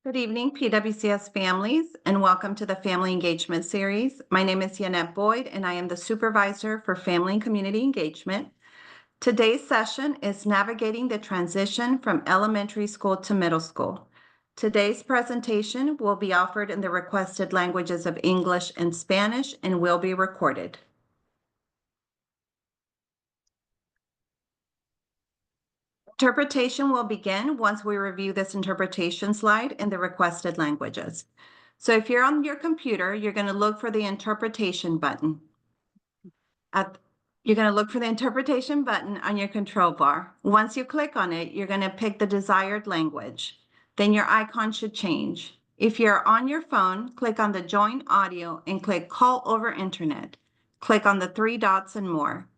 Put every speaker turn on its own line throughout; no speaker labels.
Good evening, PWCS families, and welcome to the Family Engagement Series. My name is Yanette Boyd, and I am the Supervisor for Family and Community Engagement. Today's session is Navigating the Transition from Elementary School to Middle School. Today's presentation will be offered in the requested languages of English and Spanish and will be recorded. Interpretation will begin once we review this interpretation slide in the requested languages. So if you're on your computer, you're going to look for the interpretation button. You're going to look for the interpretation button on your control bar. Once you click on it, you're going to pick the desired language. Then your icon should change. If you're on your phone, click on the Join Audio and click Call over Internet. Click on the three dots and more.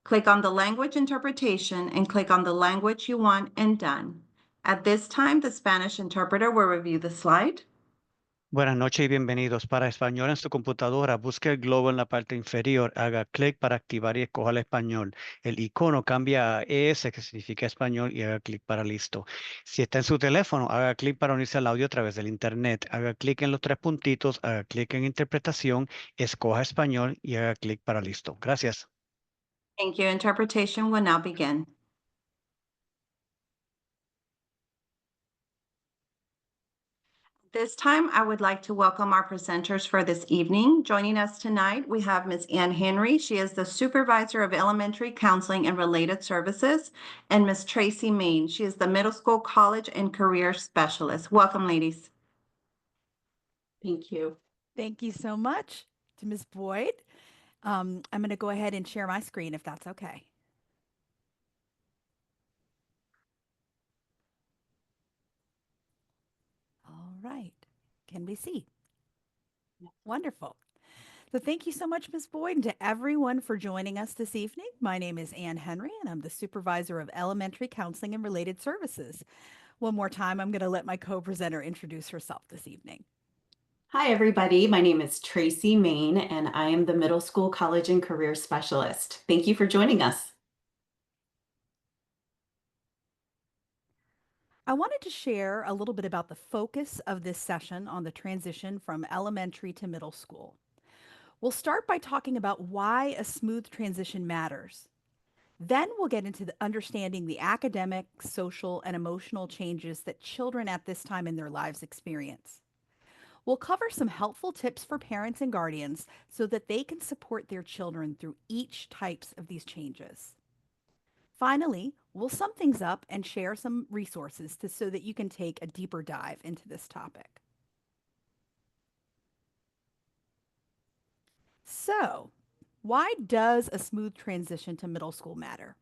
Click on the language interpretation and click on the language you want and done. At this time, the Spanish interpreter will review the slide.
Buenas noches y bienvenidos. Para español en su computadora, busque el globo en la parte inferior, haga clic para activar y escoja el español. El icono cambia a ES, que significa español, y haga clic para listo. Si está en su teléfono, haga clic para unirse al audio a través del internet. Haga clic en los tres puntitos, haga clic en interpretación, escoja español y haga clic para listo. Gracias.
Thank you. Interpretation will now begin. This time, I would like to welcome our presenters for this evening. Joining us tonight, we have Ms. Ann Henry. She is the Supervisor of Elementary Counseling and Related Services, and Ms. Tracy Main. She is the Middle School College and Career Specialist. Welcome, ladies.
Thank you.
Thank you so much to Ms. Boyd. I'm going to go ahead and share my screen if that's okay. All right. Can we see? Wonderful. So thank you so much, Ms. Boyd, and to everyone for joining us this evening. My name is Ann Henry, and I'm the Supervisor of Elementary Counseling and Related Services. One more time, I'm going to let my co-presenter introduce herself this evening.
Hi, everybody. My name is Tracy Main, and I am the Middle School College and Career Specialist. Thank you for joining us.
I wanted to share a little bit about the focus of this session on the transition from elementary to middle school. We'll start by talking about why a smooth transition matters. Then we'll get into understanding the academic, social, and emotional changes that children at this time in their lives experience. We'll cover some helpful tips for parents and guardians so that they can support their children through each types of these changes. Finally, we'll sum things up and share some resources so that you can take a deeper dive into this topic. So, why does a smooth transition to middle school matter?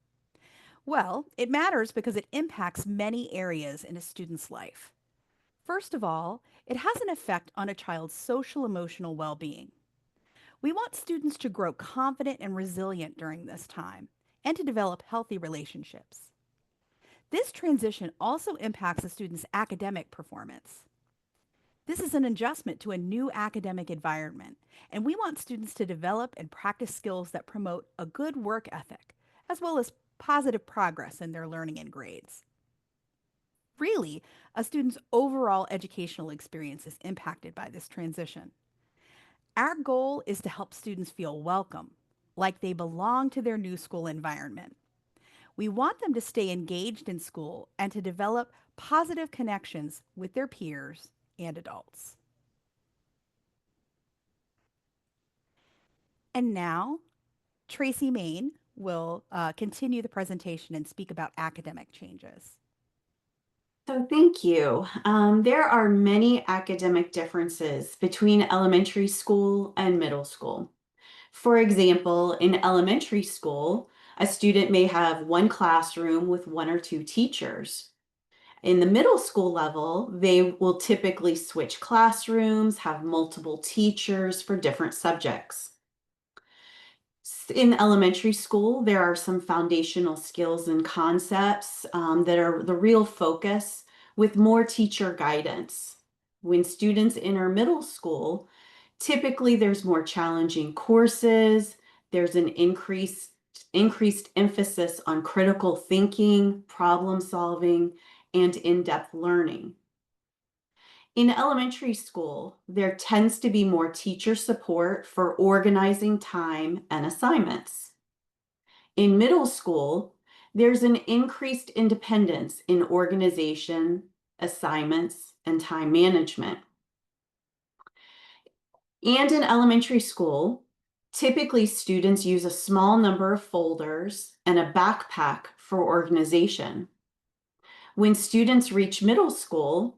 Well, it matters because it impacts many areas in a student's life. First of all, it has an effect on a child's social emotional well-being. We want students to grow confident and resilient during this time and to develop healthy relationships. This transition also impacts a student's academic performance. This is an adjustment to a new academic environment, and we want students to develop and practice skills that promote a good work ethic, as well as positive progress in their learning and grades. Really, a student's overall educational experience is impacted by this transition. Our goal is to help students feel welcome, like they belong to their new school environment. We want them to stay engaged in school and to develop positive connections with their peers and adults. And now, Tracy Main will continue the presentation and speak about academic changes.
So thank you. There are many academic differences between elementary school and middle school. For example, in elementary school, a student may have one classroom with one or two teachers. In the middle school level, they will typically switch classrooms, have multiple teachers for different subjects. In elementary school, there are some foundational skills and concepts that are the real focus with more teacher guidance. When students enter middle school, typically there's more challenging courses, there's an increased emphasis on critical thinking, problem solving, and in-depth learning. In elementary school, there tends to be more teacher support for organizing time and assignments. In middle school, there's an increased independence in organization, assignments, and time management. And in elementary school, typically students use a small number of folders and a backpack for organization. When students reach middle school,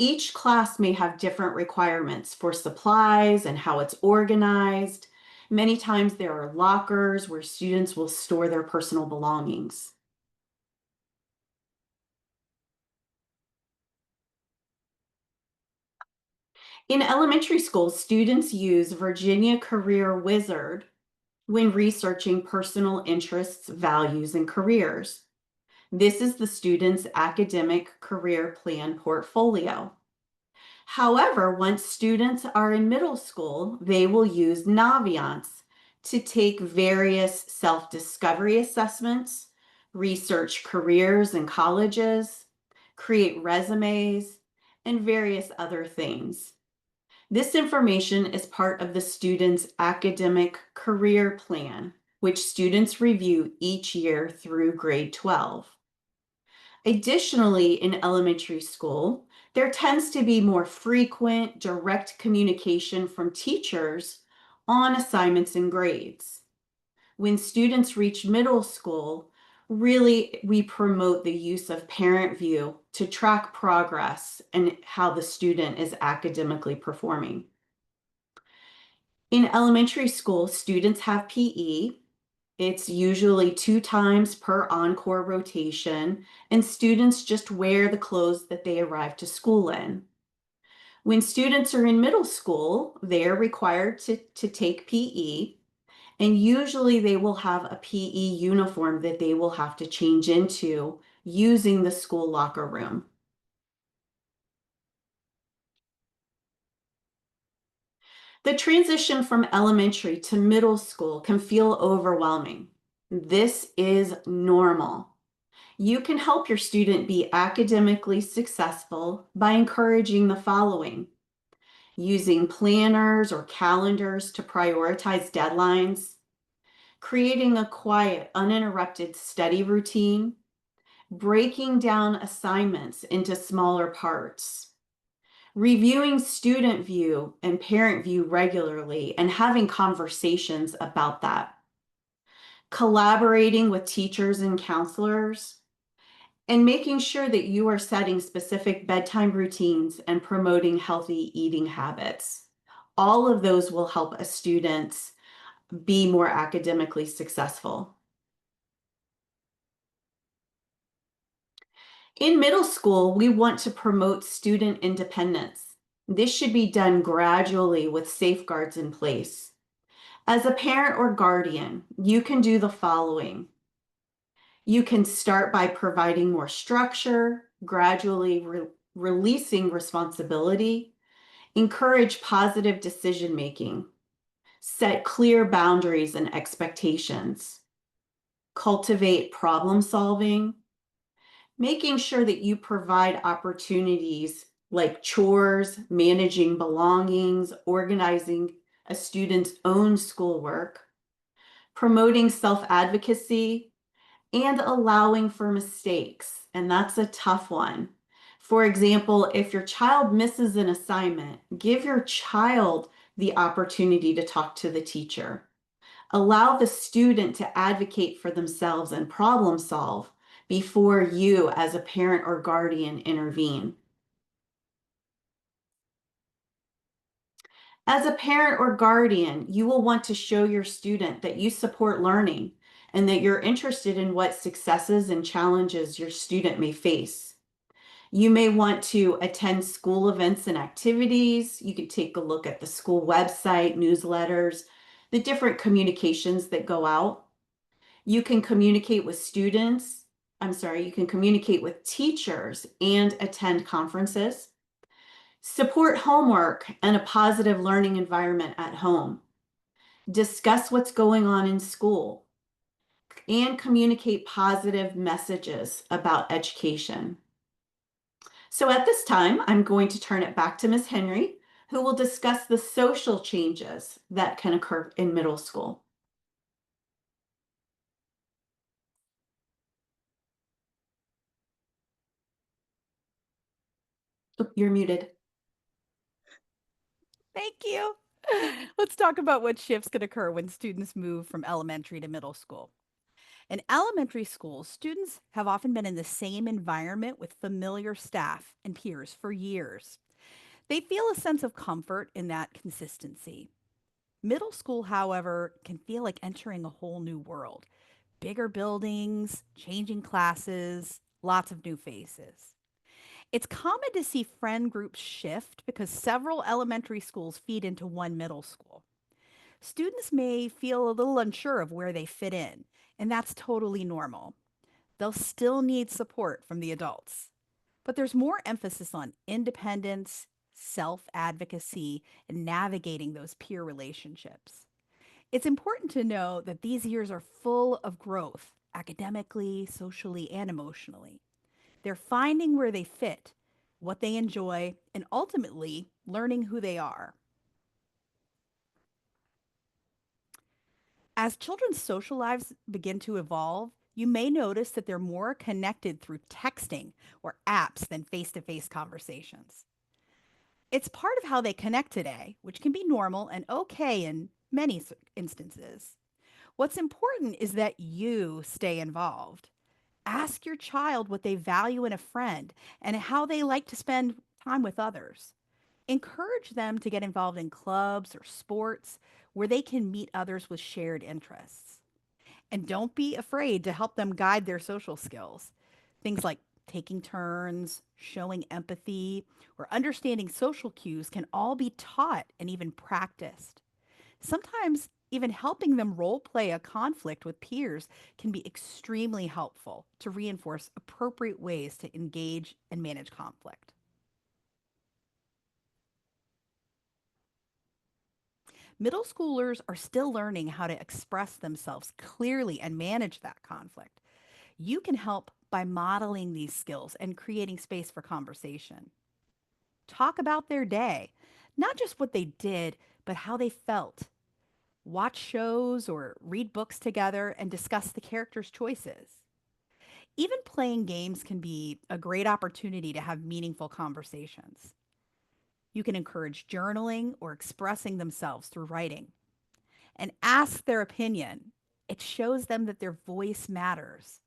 each class may have different requirements for supplies and how it's organized. Many times there are lockers where students will store their personal belongings. In elementary school, students use Virginia Career Wizard when researching personal interests, values, and careers. This is the student's academic career plan portfolio. However, once students are in middle school, they will use Naviance to take various self-discovery assessments, research careers and colleges, create resumes, and various other things. This information is part of the student's academic career plan, which students review each year through grade 12. Additionally, in elementary school, there tends to be more frequent, direct communication from teachers on assignments and grades. When students reach middle school, really we promote the use of Parent View to track progress and how the student is academically performing. In elementary school, students have PE. It's usually 2 times per encore rotation, and students just wear the clothes that they arrive to school in. When students are in middle school, they are required to take PE, and usually they will have a PE uniform that they will have to change into using the school locker room. The transition from elementary to middle school can feel overwhelming. This is normal. You can help your student be academically successful by encouraging the following: using planners or calendars to prioritize deadlines, creating a quiet, uninterrupted study routine, breaking down assignments into smaller parts, reviewing student view and parent view regularly and having conversations about that, collaborating with teachers and counselors, and making sure that you are setting specific bedtime routines and promoting healthy eating habits. All of those will help a student be more academically successful. In middle school, we want to promote student independence. This should be done gradually with safeguards in place. As a parent or guardian, you can do the following. You can start by providing more structure, gradually releasing responsibility, encourage positive decision-making, set clear boundaries and expectations, cultivate problem-solving, making sure that you provide opportunities like chores, managing belongings, organizing a student's own schoolwork, promoting self-advocacy, and allowing for mistakes. And that's a tough one. For example, if your child misses an assignment, give your child the opportunity to talk to the teacher. Allow the student to advocate for themselves and problem solve before you, as a parent or guardian, intervene. As a parent or guardian, you will want to show your student that you support learning and that you're interested in what successes and challenges your student may face. You may want to attend school events and activities. You could take a look at the school website, newsletters, the different communications that go out. You can communicate with you can communicate with teachers and attend conferences. Support homework and a positive learning environment at home. Discuss what's going on in school and communicate positive messages about education. So at this time, I'm going to turn it back to Ms. Henry, who will discuss the social changes that can occur in middle school. Oh, you're muted.
Thank you. Let's talk about what shifts can occur when students move from elementary to middle school. In elementary school, students have often been in the same environment with familiar staff and peers for years. They feel a sense of comfort in that consistency. Middle school, however, can feel like entering a whole new world. Bigger buildings, changing classes, lots of new faces. It's common to see friend groups shift because several elementary schools feed into one middle school. Students may feel a little unsure of where they fit in, and that's totally normal. They'll still need support from the adults. But there's more emphasis on independence, self advocacy, and navigating those peer relationships. It's important to know that these years are full of growth, academically, socially, and emotionally. They're finding where they fit, what they enjoy, and ultimately learning who they are. As children's social lives begin to evolve, you may notice that they're more connected through texting or apps than face to face conversations. It's part of how they connect today, which can be normal and okay in many instances. What's important is that you stay involved. Ask your child what they value in a friend and how they like to spend time with others. Encourage them to get involved in clubs or sports where they can meet others with shared interests. And don't be afraid to help them guide their social skills. Things like taking turns, showing empathy, or understanding social cues can all be taught and even practiced. Sometimes, even helping them role play a conflict with peers can be extremely helpful to reinforce appropriate ways to engage and manage conflict. Middle schoolers are still learning how to express themselves clearly and manage that conflict. You can help by modeling these skills and creating space for conversation. Talk about their day, not just what they did, but how they felt. Watch shows or read books together and discuss the characters' choices. Even playing games can be a great opportunity to have meaningful conversations. You can encourage journaling or expressing themselves through writing and ask their opinion. It shows them that their voice matters.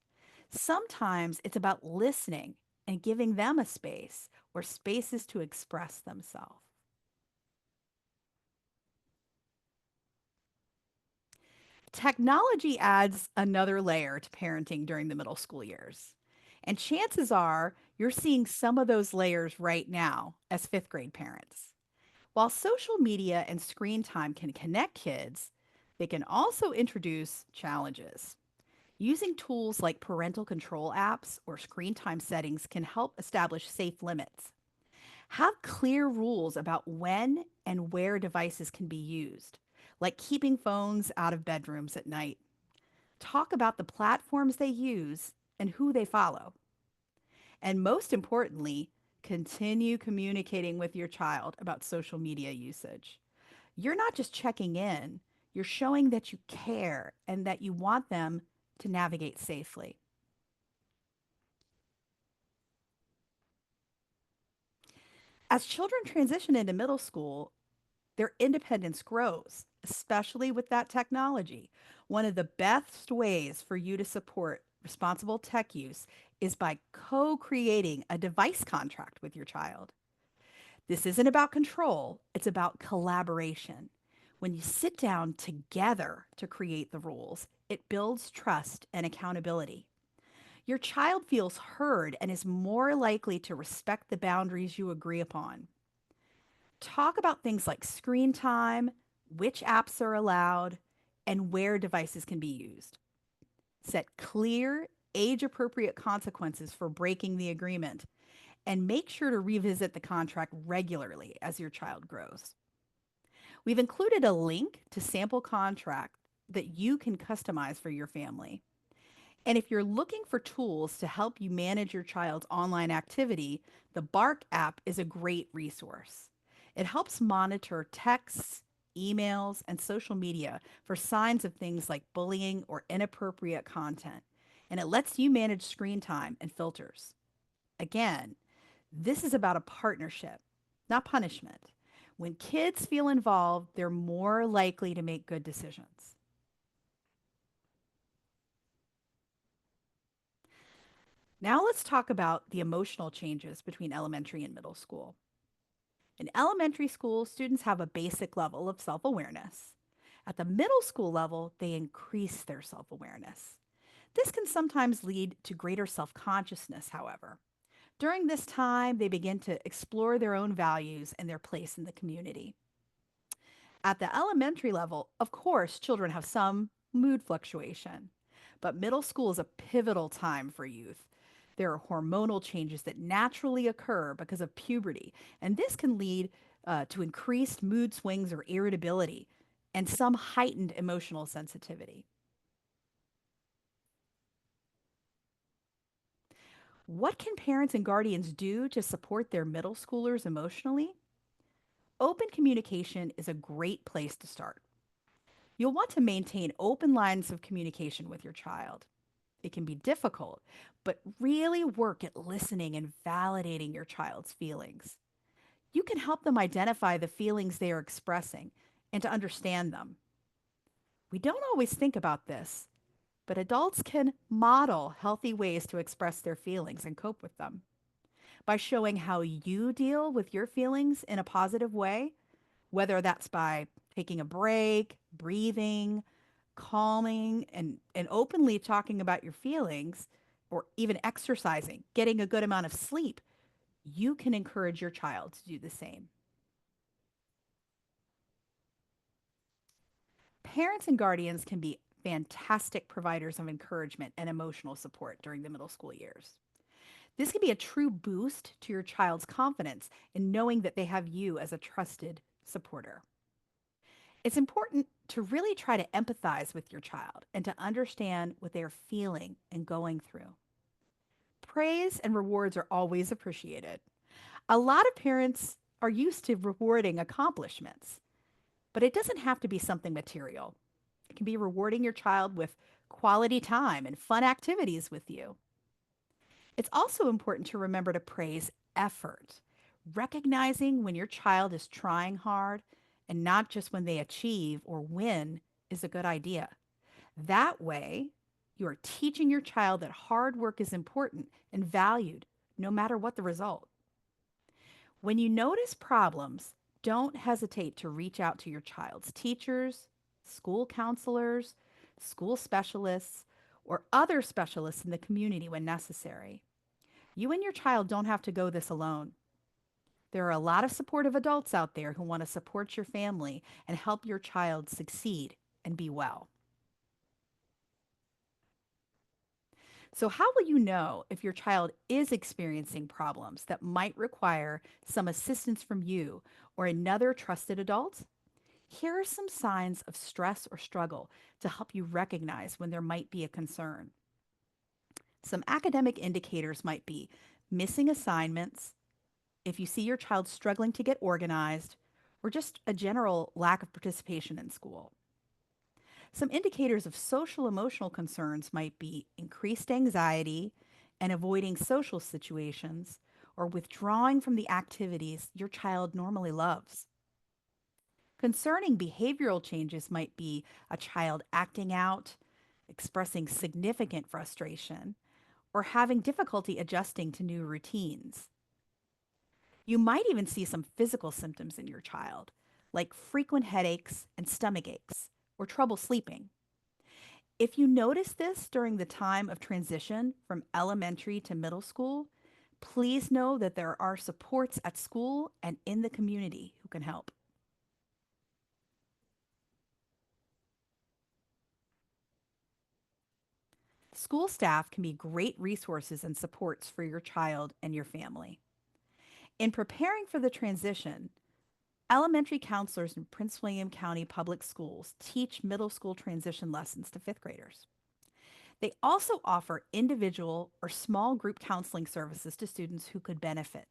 Sometimes it's about listening and giving them a space or spaces to express themselves. Technology adds another layer to parenting during the middle school years. And chances are you're seeing some of those layers right now as fifth grade parents. While social media and screen time can connect kids, they can also introduce challenges. Using tools like parental control apps or screen time settings can help establish safe limits. Have clear rules about when and where devices can be used, like keeping phones out of bedrooms at night. Talk about the platforms they use and who they follow. And most importantly, continue communicating with your child about social media usage. You're not just checking in, you're showing that you care and that you want them to navigate safely. As children transition into middle school, their independence grows, especially with that technology. One of the best ways for you to support responsible tech use is by co creating a device contract with your child. This isn't about control, it's about collaboration. When you sit down together to create the rules, it builds trust and accountability. Your child feels heard and is more likely to respect the boundaries you agree upon. Talk about things like screen time, which apps are allowed, and where devices can be used. Set clear, age appropriate consequences for breaking the agreement, and make sure to revisit the contract regularly as your child grows. We've included a link to sample contract that you can customize for your family. And if you're looking for tools to help you manage your child's online activity, the Bark app is a great resource. It helps monitor texts, emails, and social media for signs of things like bullying or inappropriate content. And it lets you manage screen time and filters. Again, this is about a partnership, not punishment. When kids feel involved, they're more likely to make good decisions. Now let's talk about the emotional changes between elementary and middle school. In elementary school, students have a basic level of self awareness. At the middle school level, they increase their self awareness. This can sometimes lead to greater self consciousness, however. During this time, they begin to explore their own values and their place in the community. At the elementary level, of course, children have some mood fluctuation, but middle school is a pivotal time for youth. There are hormonal changes that naturally occur because of puberty, and this can lead to increased mood swings or irritability and some heightened emotional sensitivity. What can parents and guardians do to support their middle schoolers emotionally? Open communication is a great place to start. You'll want to maintain open lines of communication with your child. It can be difficult, but really work at listening and validating your child's feelings. You can help them identify the feelings they are expressing and to understand them. We don't always think about this, but adults can model healthy ways to express their feelings and cope with them. By showing how you deal with your feelings in a positive way, whether that's by taking a break, breathing, calming, and openly talking about your feelings, or even exercising, getting a good amount of sleep, you can encourage your child to do the same. Parents and guardians can be fantastic providers of encouragement and emotional support during the middle school years. This can be a true boost to your child's confidence in knowing that they have you as a trusted supporter. It's important to really try to empathize with your child and to understand what they're feeling and going through. Praise and rewards are always appreciated. A lot of parents are used to rewarding accomplishments, but it doesn't have to be something material. It can be rewarding your child with quality time and fun activities with you. It's also important to remember to praise effort, recognizing when your child is trying hard and not just when they achieve or win is a good idea. That way, you are teaching your child that hard work is important and valued no matter what the result. When you notice problems, don't hesitate to reach out to your child's teachers, school counselors, school specialists, or other specialists in the community when necessary. You and your child don't have to go this alone. There are a lot of supportive adults out there who want to support your family and help your child succeed and be well. So, how will you know if your child is experiencing problems that might require some assistance from you or another trusted adult? Here are some signs of stress or struggle to help you recognize when there might be a concern. Some academic indicators might be missing assignments, if you see your child struggling to get organized, or just a general lack of participation in school. Some indicators of social emotional concerns might be increased anxiety and avoiding social situations or withdrawing from the activities your child normally loves. Concerning behavioral changes might be a child acting out, expressing significant frustration, or having difficulty adjusting to new routines. You might even see some physical symptoms in your child, like frequent headaches and stomach aches, or trouble sleeping. If you notice this during the time of transition from elementary to middle school, please know that there are supports at school and in the community who can help. School staff can be great resources and supports for your child and your family. In preparing for the transition, elementary counselors in Prince William County Public Schools teach middle school transition lessons to fifth graders. They also offer individual or small group counseling services to students who could benefit.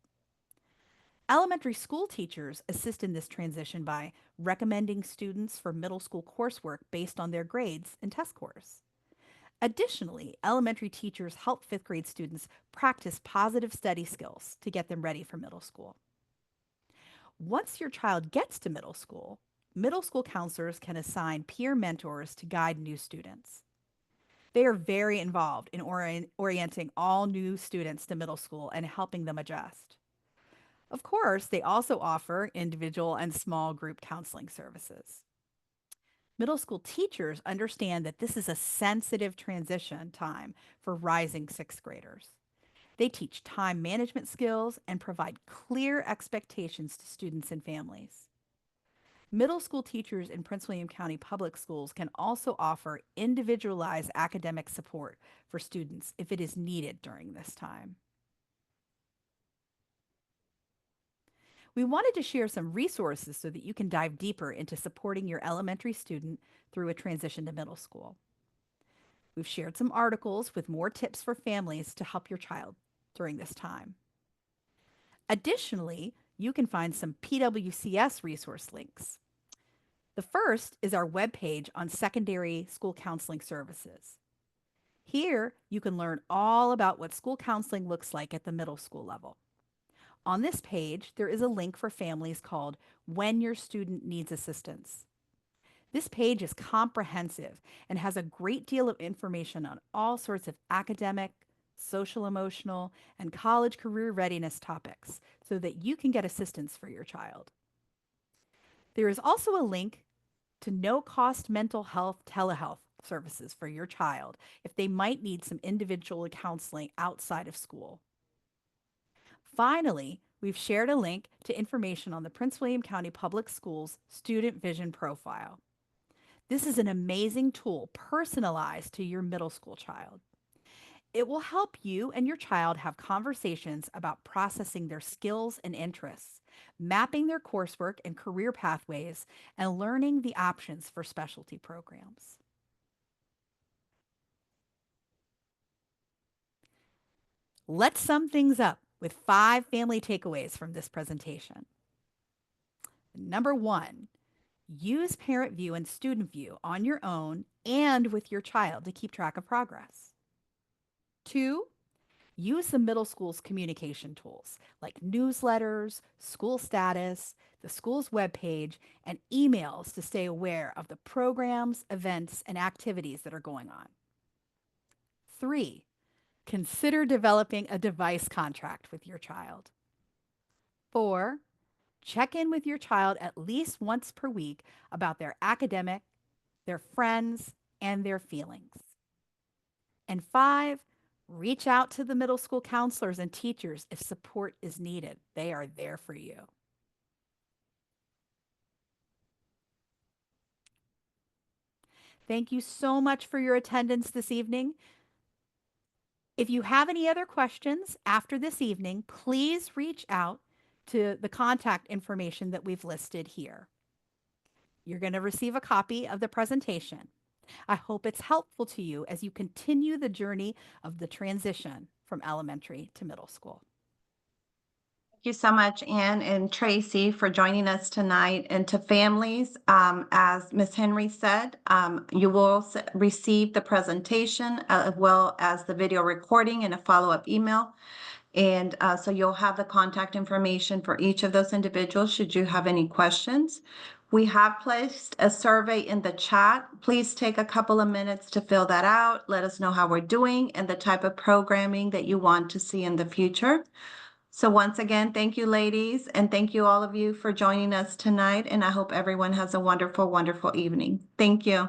Elementary school teachers assist in this transition by recommending students for middle school coursework based on their grades and test scores. Additionally, elementary teachers help fifth grade students practice positive study skills to get them ready for middle school. Once your child gets to middle school counselors can assign peer mentors to guide new students. They are very involved in orienting all new students to middle school and helping them adjust. Of course, they also offer individual and small group counseling services. Middle school teachers understand that this is a sensitive transition time for rising sixth graders. They teach time management skills and provide clear expectations to students and families. Middle school teachers in Prince William County Public Schools can also offer individualized academic support for students if it is needed during this time. We wanted to share some resources so that you can dive deeper into supporting your elementary student through a transition to middle school. We've shared some articles with more tips for families to help your child during this time. Additionally, you can find some PWCS resource links. The first is our webpage on secondary school counseling services. Here, you can learn all about what school counseling looks like at the middle school level. On this page, there is a link for families called When Your Student Needs Assistance. This page is comprehensive and has a great deal of information on all sorts of academic, social emotional, and college career readiness topics so that you can get assistance for your child. There is also a link to no-cost mental health telehealth services for your child if they might need some individual counseling outside of school. Finally, we've shared a link to information on the Prince William County Public Schools Student Vision Profile. This is an amazing tool personalized to your middle school child. It will help you and your child have conversations about processing their skills and interests, mapping their coursework and career pathways, and learning the options for specialty programs. Let's sum things up with 5 family takeaways from this presentation. Number 1, use Parent View and Student View on your own and with your child to keep track of progress. 2, use the middle school's communication tools like newsletters, school status, the school's webpage, and emails to stay aware of the programs, events, and activities that are going on. 3, consider developing a device contract with your child. 4, check in with your child at least once per week about their academic, their friends, and their feelings. And 5, reach out to the middle school counselors and teachers if support is needed. They are there for you. Thank you so much for your attendance this evening. If you have any other questions after this evening, please reach out to the contact information that we've listed here. You're going to receive a copy of the presentation. I hope it's helpful to you as you continue the journey of the transition from elementary to middle school.
Thank you so much, Ann and Tracy, for joining us tonight. And to families, as Ms. Henry said, you will receive the presentation as well as the video recording and a follow-up email. And so you'll have the contact information for each of those individuals should you have any questions. We have placed a survey in the chat. Please take a couple of minutes to fill that out. Let us know how we're doing and the type of programming that you want to see in the future. So once again, thank you, ladies, and thank you all of you for joining us tonight. And I hope everyone has a wonderful, wonderful evening. Thank you.